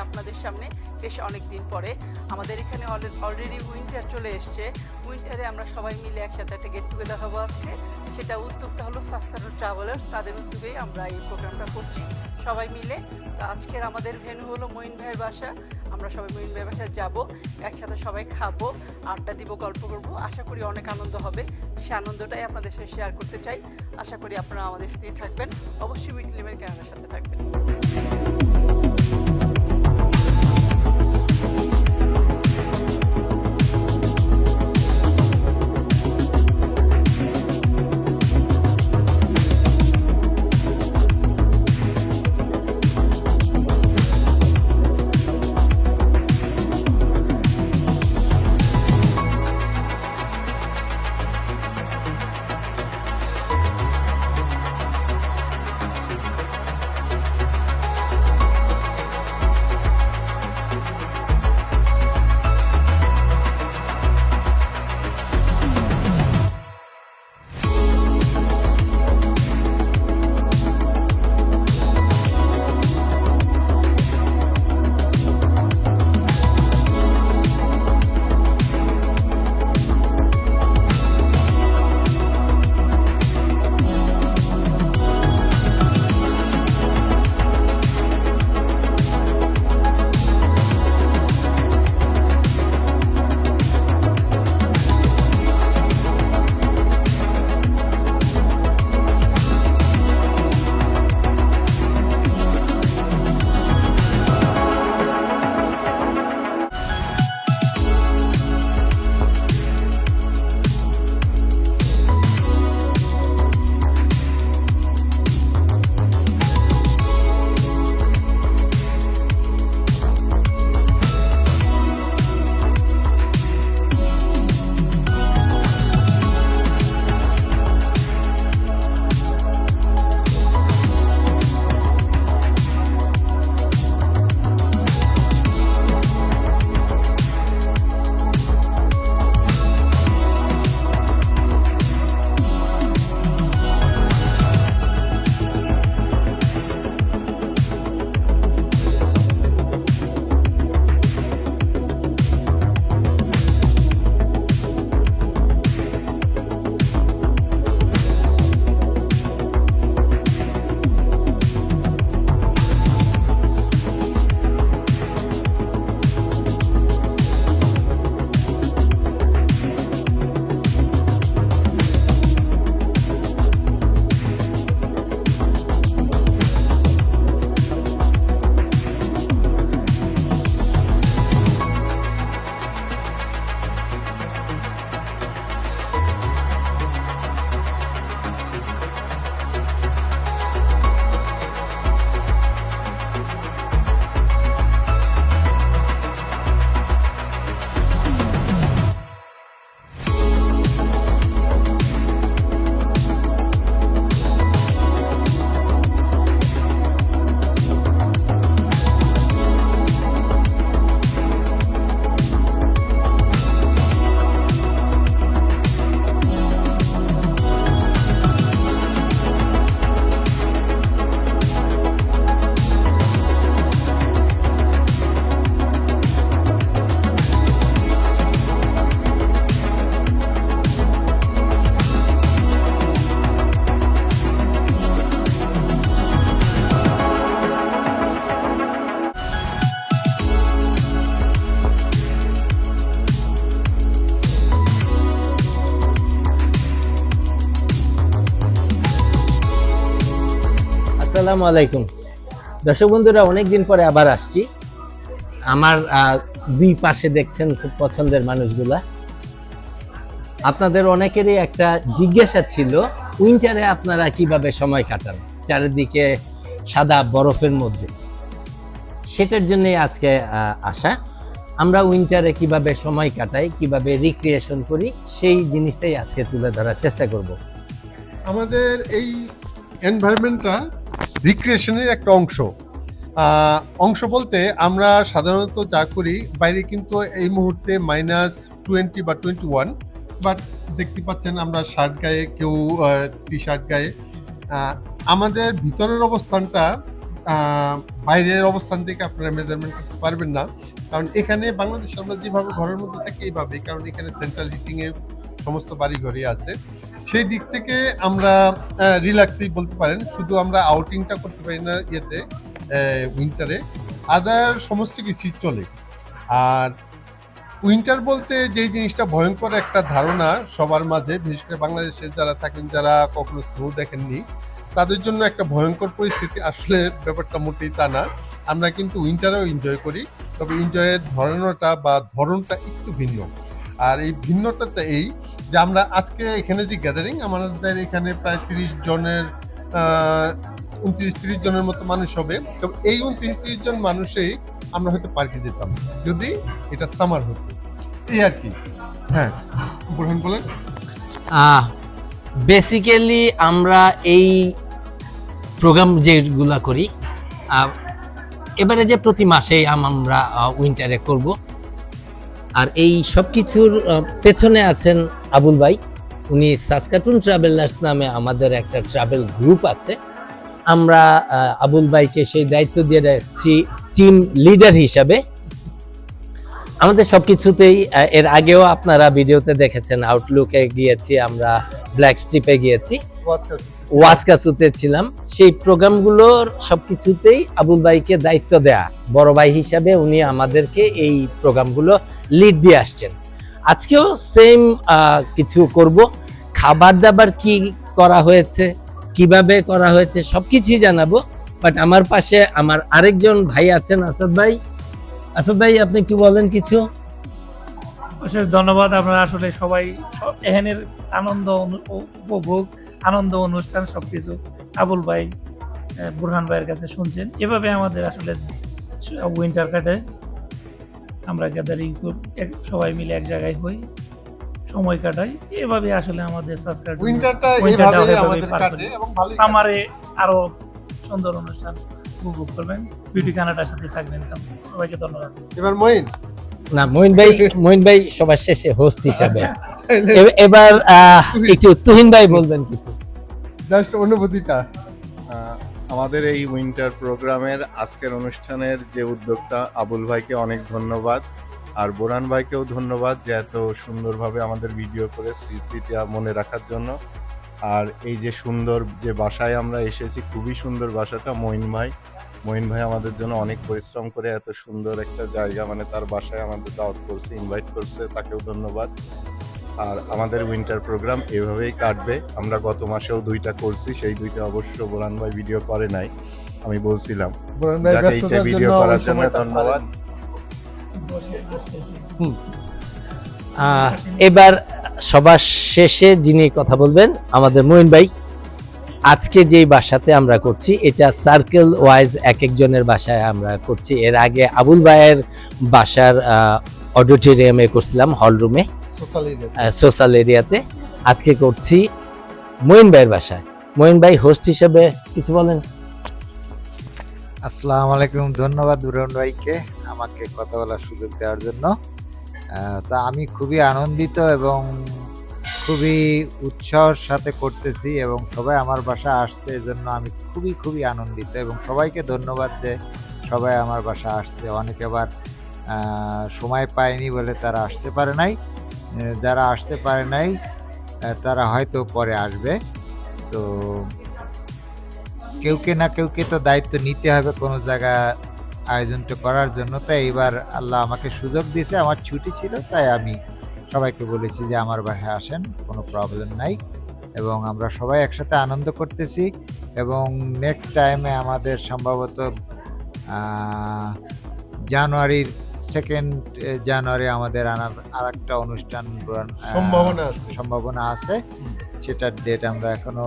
আপনাদের সামনে বেশ অনেক দিন পরে। আমাদের এখানে অলরেডি উইন্টার চলে এসছে। উইন্টারে আমরা সবাই মিলে একসাথে একটা গেট টুগেদার হবো আজকে। সেটা উদ্যোক্তা হলো সাফকার ট্রাভেলার্স, তাদের উদ্যোগেই আমরা এই প্রোগ্রামটা করছি সবাই মিলে। তো আজকের আমাদের ভেন্যু হলো মঈন ভাইয়ের বাসা। আমরা সবাই মঈন ভাইয়ের বাসায় যাবো, একসাথে সবাই খাবো, আড্ডা দিব, গল্প করবো। আশা করি অনেক আনন্দ হবে। সে আনন্দটাই আপনাদের সাথে শেয়ার করতে চাই। আশা করি আপনারা আমাদের সাথেই থাকবেন, অবশ্যই উইটলিমের ক্যামেরার সাথে থাকবেন। আসসালামু আলাইকুম দর্শক বন্ধুরা, অনেকদিন পরে আবার আসছি। আমার দুই পাশে দেখছেন খুব পছন্দের মানুষগুলা। আপনাদের অনেকেরই একটা জিজ্ঞাসা ছিল, উইন্টারে আপনারা কিভাবে সময় কাটান চারিদিকে সাদা বরফের মধ্যে। সেটার জন্যই আজকে আসা। আমরা উইন্টারে কিভাবে সময় কাটাই, কিভাবে রিক্রিয়েশন করি, সেই জিনিসটাই আজকে তুলে ধরার চেষ্টা করব। আমাদের এই এনভায়রনমেন্টটা রিক্রিয়েশনের একটা অংশ বলতে আমরা সাধারণত যা করি, বাইরে কিন্তু এই মুহূর্তে -20 বা 21, বাট দেখতে পাচ্ছেন আমরা শার্ট গায়ে, কেউ টি শার্ট গায়ে। আমাদের ভিতরের অবস্থানটা বাইরের অবস্থান থেকে আপনারা মেজারমেন্ট করতে পারবেন না, কারণ এখানে বাংলাদেশে আমরা যেভাবে ঘরের মধ্যে থাকি এইভাবেই, কারণ এখানে সেন্ট্রাল হিটিংয়ে সমস্ত বাড়ি ঘরই আছে। সেই দিক থেকে আমরা রিল্যাক্সই বলতে পারেন, শুধু আমরা আউটিংটা করতে পারি না ইয়েতে উইন্টারে, আদার সমস্ত কিছুই চলে। আর উইন্টার বলতে যেই জিনিসটা ভয়ঙ্কর একটা ধারণা সবার মাঝে, বিশেষ করে বাংলাদেশে যারা থাকেন, যারা কখনো স্নো দেখেননি, তাদের জন্য একটা ভয়ঙ্কর পরিস্থিতি। আসলে ব্যাপারটা মোটেই তা না, আমরা কিন্তু উইন্টারেও এনজয় করি, তবে এনজয়ের ধরনটা একটু ভিন্ন। আর এই ভিন্নতাটা এই যে আমরা আজকে এখানে যে গ্যাদারিং, আমাদের এখানে প্রায় 30 জনের 29-30 জনের মতো মানুষ হবে। তবে এই 29-30 জন মানুষেই আমরা হয়তো পার্কে যেতাম যদি এটা সামার হতো, এই আর কি। হ্যাঁ, বুরহান বলেন। বেসিক্যালি আমরা এই প্রোগ্রাম যেগুলা করি, এবারে যে প্রতি মাসেই আমরা উইন্টারে করব। আর এই সব কিছুর পেছনে আছেন আবুল ভাই। উনি সাসকাটুন ট্রাভেলার্স নামে আমাদের একটা ট্রাভেল গ্রুপ আছে। আমরা আবুল ভাইকে সেই দায়িত্ব দিয়ে রাখছি টিম লিডার হিসাবে। আমাদের সবকিছুতেই এর আগেও আপনারা ভিডিওতে দেখেছেন, আউটলুকে গিয়েছি, আমরা ব্ল্যাক স্ট্রিপে গিয়েছি, ওয়াসকাসুতে ছিলাম। সেই প্রোগ্রামগুলোর সবকিছুতেই আবুল ভাইকে দায়িত্ব দেয়া, বড় ভাই হিসাবে উনি আমাদেরকে এই প্রোগ্রামগুলো লিড দিয়ে আসছেন। আজকেও সেম কিছু করব। খাবার দাবার কি করা হয়েছে, কিভাবে করা হয়েছে সবকিছুই জানাবো। বাট আমার পাশে আমার আরেকজন ভাই আছেন, আসাদ ভাই। আসাদ ভাই, আপনি একটু বলেন কিছু। অশেষ ধন্যবাদ। আমরা আসলে সবাই এখানের আনন্দ উপভোগ, আনন্দ অনুষ্ঠান সবকিছু আবুল ভাই, বুরহান ভাইয়ের কাছে শুনছেন। এভাবে আমাদের আসলে উইন্টার কাটে, আমরা গ্যাদারিং সবাই মিলে এক জায়গায় হই, সময় কাটাই। এভাবে আসলে আমাদের সামারে আরো সুন্দর অনুষ্ঠান উপভোগ করবেন। বিউটি কানাডার সাথে থাকবেন। সবাইকে ধন্যবাদ। এবার মঈন। না, মঈন ভাই সবার শেষে হোস্ট হিসাবে। এবার একটু তুহিন ভাই বলবেন কিছু, জাস্ট অনুভূতিটা। আমাদের এই উইন্টার প্রোগ্রামের আজকের অনুষ্ঠানের যে উদ্যোক্তা আবুল ভাইকে অনেক ধন্যবাদ, আর বোরান ভাইকেও ধন্যবাদ যে এত সুন্দরভাবে আমাদের ভিডিও করে স্মৃতিটা মনে রাখার জন্য। আর এই যে সুন্দর যে বাসায় আমরা এসেছি, খুবই সুন্দর বাসাটা। মঈন ভাই আমাদের জন্য অনেক পরিশ্রম করে এত সুন্দর একটা জায়গা, মানে তার বাসায় আমাদের দাওয়াত করছে, ইনভাইট করছে, তাকেও ধন্যবাদ। আর আমাদের উইন্টার প্রোগ্রাম এভাবেই কাটবে। আমরা গত মাসেও 2টা করছি, সেই 2টা অবশ্য বোরান ভাই ভিডিও করে নাই, আমি বলছিলাম। যাকে এইটা ভিডিও করার জন্য ধন্যবাদ। এবার সবার শেষে যিনি কথা বলবেন আমাদের মঈন ভাই। আজকে যেই বাসাতে আমরা করছি, এটা সার্কেল ওয়াইজ এক একজনের বাসায় আমরা করছি। এর আগে আবুল ভাইয়ের বাসার অডিটোরিয়ামে করছিলাম, হল রুমে, সোশ্যাল এরিয়াতে। আজকে করছি মঈন ভাইয়ের বাসায়। মঈন ভাই হোস্ট হিসেবে কিছু বলেন। আসসালামু আলাইকুম। ধন্যবাদ বুরহান ভাইকে আমাকে কথা বলার সুযোগ দেওয়ার জন্য। তা আমি খুবই আনন্দিত এবং খুবই উৎসাহের সাথে করতেছি, এবং সবাই আমার বাসা আসছে, এজন্য আমি খুবই আনন্দিত। এবং সবাইকে ধন্যবাদ যে সবাই আমার বাসা আসছে। অনেকে আবার সময় পায়নি বলে তারা আসতে পারে নাই। যারা আসতে পারে নাই তারা হয়তো পরে আসবে। তো কেউকে তো দায়িত্ব নিতে হবে কোনো জায়গা আয়োজনটা করার জন্য। তাই এবার আল্লাহ আমাকে সুযোগ দিয়েছে, আমার ছুটি ছিল, তাই আমি সবাইকে বলেছি যে আমার বাসায় আসেন, কোনো প্রবলেম নাই। এবং আমরা সবাই একসাথে আনন্দ করতেছি। এবং নেক্সট টাইমে আমাদের সম্ভবত জানুয়ারির 2 জানুয়ারি আমাদের আর একটা অনুষ্ঠান সম্ভাবনা আছে। সেটার ডেট আমরা এখনো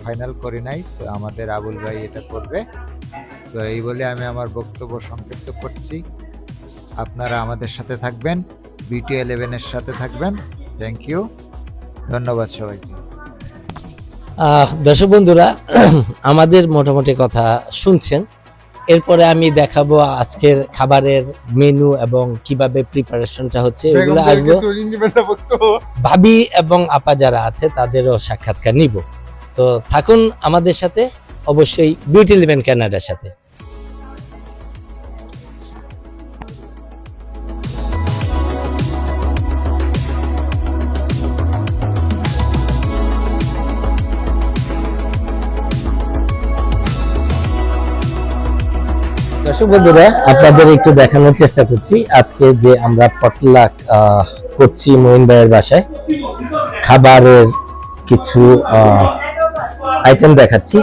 ফাইনাল করি নাই। তো আমাদের আবুল ভাই এটা করবে। তো এই বলে আমি আমার বক্তব্য সংক্ষিপ্ত করছি। আপনারা আমাদের সাথে থাকবেন, বিউটি 11-এর সাথে থাকবেন। থ্যাংক ইউ, ধন্যবাদ সবাইকে। দর্শক বন্ধুরা, আমাদের মোটামুটি কথা শুনছেন। এরপরে আমি দেখাবো আজকের খাবারের মেনু এবং কিভাবে প্রিপারেশনটা হচ্ছে, এগুলো আসবো। ভাবি এবং আপা যারা আছে তাদেরও সাক্ষাৎকার নিব। তো থাকুন আমাদের সাথে, অবশ্যই বিউটি 11 কানাডার সাথে। দর্শক বন্ধুরা, আপনাদের একটু দেখানোর চেষ্টা করছি আজকে যে আমরা পটলাক করছি মঈন ভাইয়ের বাসায়। খাবারের কিছু আইটেম দেখাচ্ছি।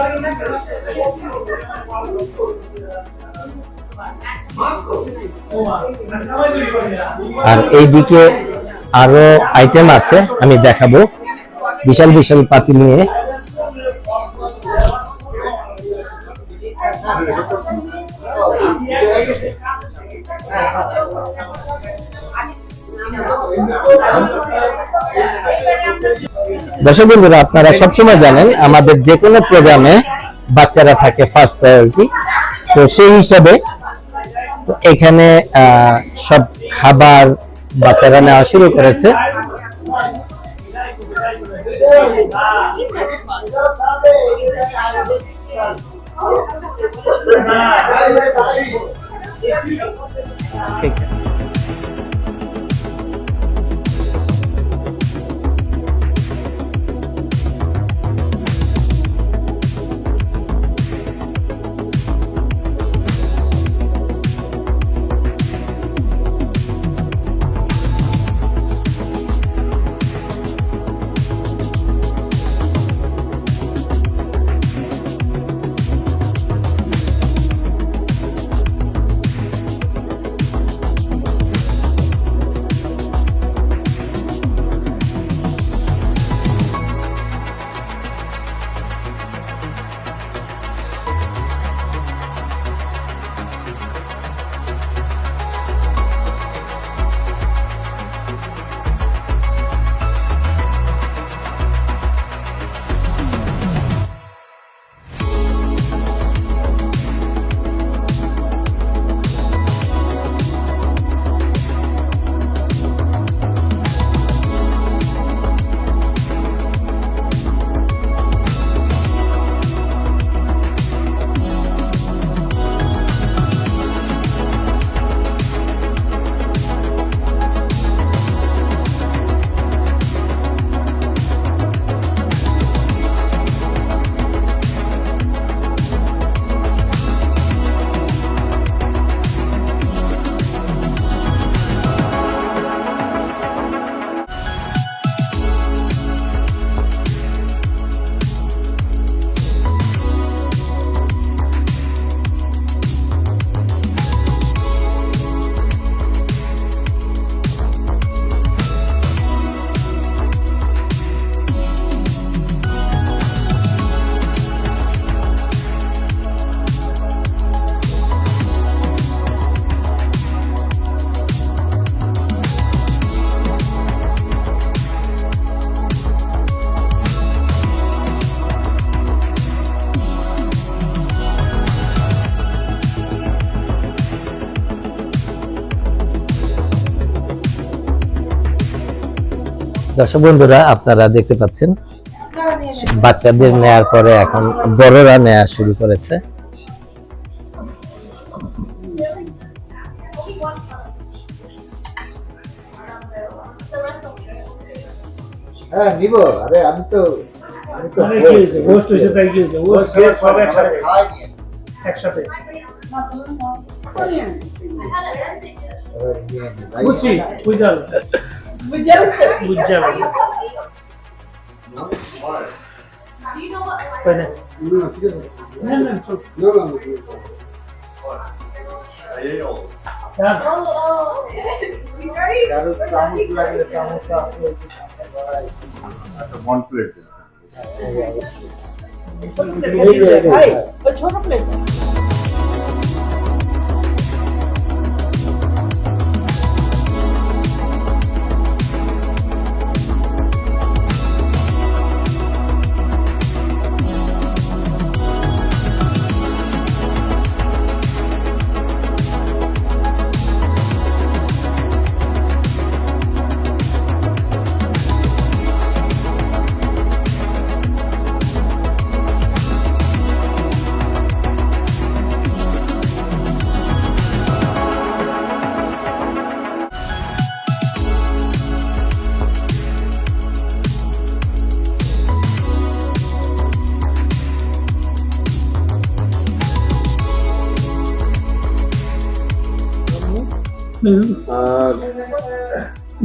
আর এইদিকে আরো আইটেম আছে, আমি দেখাবো বিশাল বিশাল পাতিল নিয়ে। দর্শক বন্ধুরা, আপনারা সবসময় জানেন আমাদের যে কোনো প্রোগ্রামে বাচ্চারা থাকে ফার্স্ট প্রায়োরিটি। তো সেই হিসাবে এখানে সব খাবার বাচ্চারা নেওয়া শুরু করেছে। দর্শক বন্ধুরা, আপনারা দেখতে পাচ্ছেন বাচ্চাদের নেয়ার পরে এখন বড়রা নেওয়া শুরু করেছে। হ্যাঁ নিব। আরে আমি তো অনেক কি হয়েছে, গোস্ট হয়েছে, তাই কি হয়েছে, ও গ্যাস সব একসাথে একসাথে বুঝছি, বুঝাল বুঝাল না না চল কারো চামচ লাগলে চামচ আছে। ওয়ান প্লেট ছোট প্লেট। আর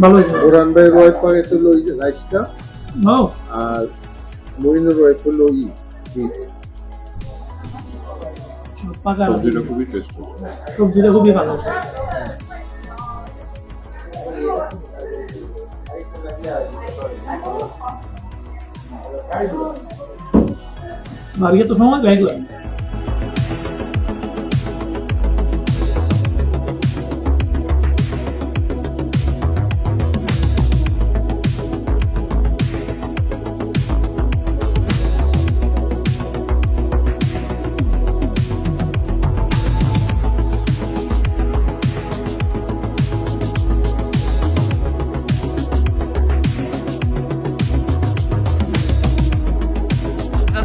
ভালো হয়েছে। বোরান ভাইয়ের ওয়াইফ পাইছে হলো ওই রাইসটা, ও আর মইনুর ওয়াইফ হলো পাকা সবজিটা খুবই টেস্টি। সবজিটা খুবই ভালো। ভাবিকে তো সময় ব্যয় করেন।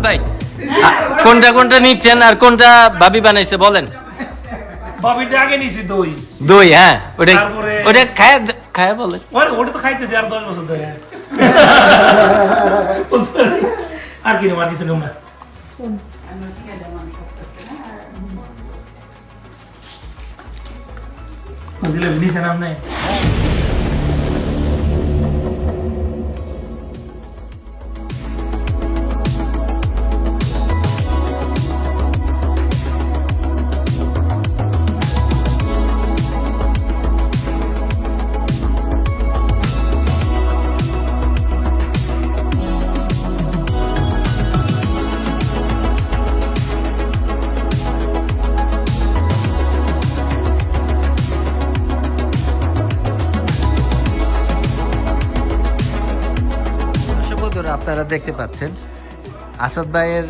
ভাই কোনটা কোনটা নিচ্ছেন আর কোনটা ভাবি বানাইছে বলেন? ভাবিটা আগে নিছি দই। দই, হ্যাঁ ওটা তারপরে- ওটা খায় খায় বলেন। ওটা তো খাইতেছি আর 10 বছর ধরে। আর কি নেব, আর কিছু নেব না। জিলেবি নিচে নাম নেই। দর্শক বন্ধুরা, আপনারা দেখতে পাচ্ছেন আসাদ ভাইয়ের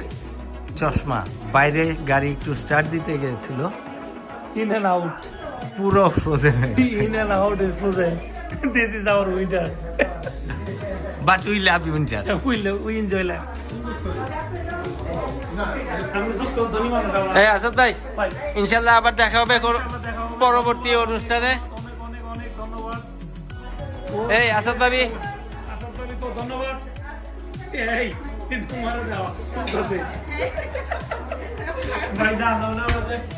চশমা বাইরে গাড়ি একটু স্টার্ট দিতে গিয়েছিল, ইন এন্ড আউট, পুরো ফ্রোজেন হয়ে গেছে। In and out is frozen. This is our winter. But we love you India. We enjoy life. আমি দোস্ত ধন্যবাদ। এই আসাদ ভাই, ভাই ইনশাল্লাহ আবার দেখা হবে দেখা হবে পরবর্তী অনুষ্ঠানে। অনেক অনেক অনেক ধন্যবাদ। এই আসাদ ভাবি, আসাদ ভাইকে ধন্যবাদ। এই তোমার দেওয়া আছে ভাই, দাও না,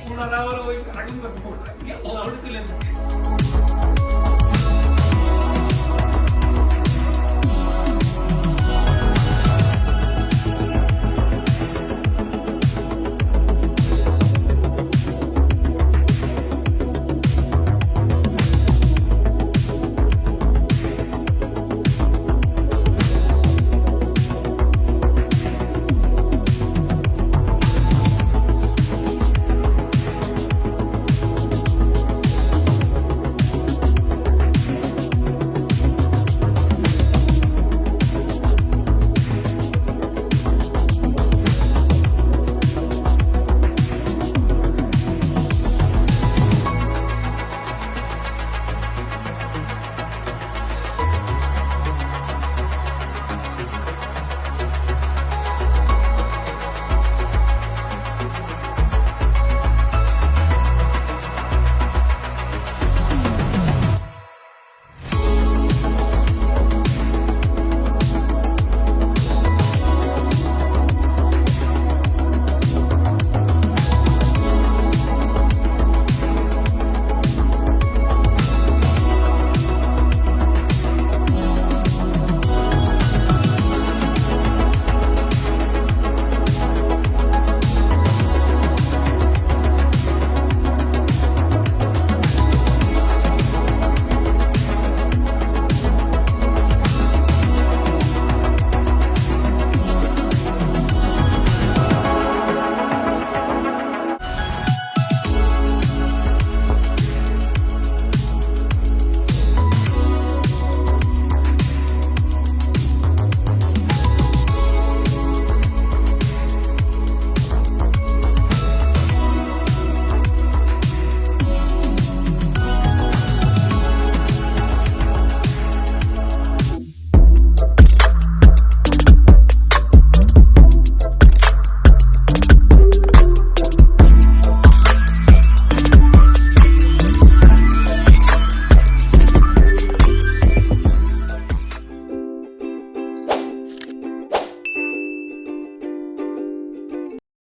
ওনারা ওই আগুন তুলেন।